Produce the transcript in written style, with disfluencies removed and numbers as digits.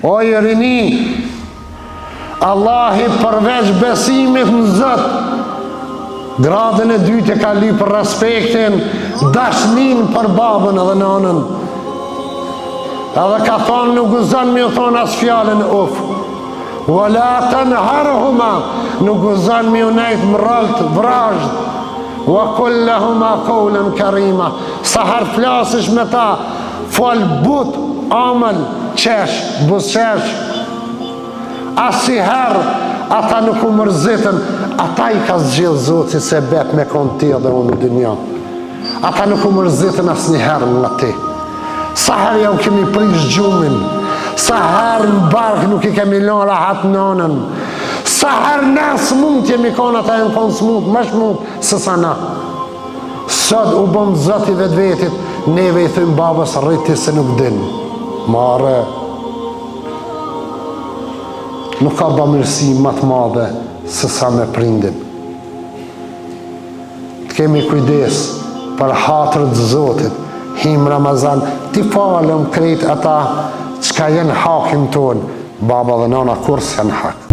O i rini, Allahi përveç besimit në Zot, gradën e dytë e ka lyp për respektin, dashnin për babën edhe nanën. Edhe ka thonë nuk gëzon me u thonë as fjallën uf. Wala tanharhuma, nuk gëzon me u nejt mralt, vrajt. Wa kullahuma qawlan karima, sa herë flasësh me ta, fol but, amël, qesh, busqesh. Asiherë ata nuk u mërzitën, ata i ka zgjellë Zoti se bet me konë ti edhe unë në dynja. Ata nuk u mërzitën asë njëherë nga ti. Sa herë ja u kemi prish gjumin, sa herë në barkë nuk i kemi lënë rahat nënën, sa herë ne smut jemi konë ata e në konë smut, më shmut se sa na. Sot u bëm Zoti vetë vetit, neve i thëmë babës rriti se nuk din. Mare, nuk ka bamirësi më të madhe se sa me prindin. Të kemi kujdes për hatërët Zotit, him Ramazan, ti falem krejt ata qka jenë hakim tonë, baba dhe nana kur s'janë hak.